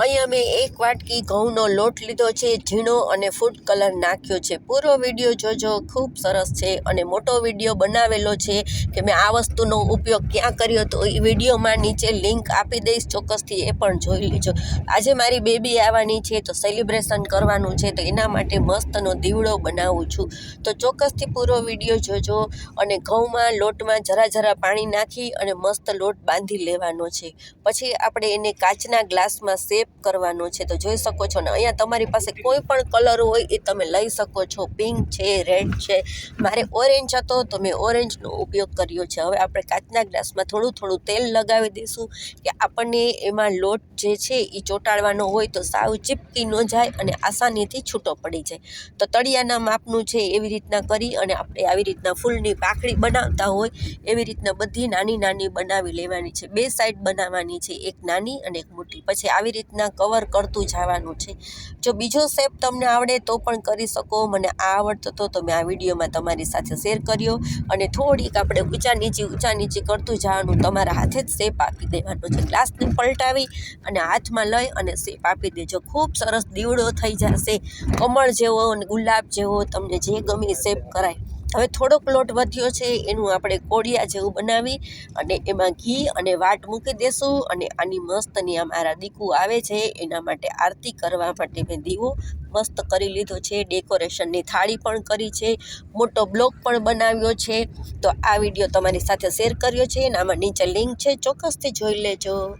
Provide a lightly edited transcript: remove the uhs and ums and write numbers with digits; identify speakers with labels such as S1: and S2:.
S1: અહીંયા મેં એક વાટકી ઘઉંનો લોટ લીધો છે, ઝીણો અને ફૂડ કલર નાખ્યો છે. પૂરો વિડીયો જોજો, ખૂબ સરસ છે અને મોટો વિડીયો બનાવેલો છે કે મેં આ વસ્તુનો ઉપયોગ ક્યાં કર્યો તો એ વિડીયોમાં નીચે લિંક આપી દઈશ, ચોક્કસથી એ પણ જોઈ લેજો. આજે મારી બેબી આવવાની છે તો સેલિબ્રેશન કરવાનું છે, તો એના માટે મસ્તનો દીવડો બનાવું છું. તો ચોક્કસથી પૂરો વિડીયો જોજો. અને ઘઉંમાં લોટમાં જરા પાણી નાખી અને મસ્ત લોટ બાંધી લેવાનો છે. પછી આપણે એને કાચના ગ્લાસમાં સેપ કરવાનો છે. તો જોઈ શકો છો ને, અહીંયા તમારી પાસે કોઈ પણ કલર હોય એ તમે લઈ શકો છો. પિંક છે, રેડ છે, મારે ઓરેન્જ હતો તો મેં ઓરેન્જનો ઉપયોગ કર્યો છે. હવે આપણે કાચના ગ્લાસમાં થોડું તેલ લગાવી દઈશું કે આપણને એમાં લોટ જે છે એ ચોંટાડવાનો હોય તો સાવ ચીપકી ન જાય અને આસાનીથી છૂટો પડી જાય. તો તળિયાના માપનું છે એવી રીતના કરી અને આપણે આવી રીતના ફૂલની પાકડી બનાવતા હોય એવી રીતના બધી નાની બનાવી લેવાની છે. બે સાઈડ બનાવવાની છે, એક નાની અને એક મોટી. પછી આવી રીતના કવર કરતું જવાનું છે. જો બીજો શેપ તમને આવડે તો પણ કરી શકો. મને આ આવડતો હતો તો મેં આ વિડીયોમાં તમારી સાથે શેર કર્યો. અને થોડીક આપણે ઊંચા નીચે કરતું જવાનું, તમારા હાથે જ શેપ આપી દેવાનો છે. ગ્લાસને પલટાવી અને હાથમાં લઈ અને શેપ આપી દેજો. ખૂબ સરસ દીવડો થઈ જશે, કમળ જેવો અને ગુલાબ જેવો, તમને જે ગમે શેપ કરાય. હવે થોડોક લોટ વધ્યો છે, એનું આપણે કોડિયા જેવું બનાવી અને એમાં ઘી અને વાટ મૂકી દેશું. અને આની મસ્તની મારા દીકુ આવે છે એના માટે આરતી કરવા માટે મેં દીવો મસ્ત કરી લીધો છે. ડેકોરેશનની થાળી પણ કરી છે, મોટો બ્લોક પણ બનાવ્યો છે. તો આ વિડીયો તમારી સાથે શેર કર્યો છે અને આમાં નીચે લિંક છે, ચોક્કસથી જોઈ લેજો.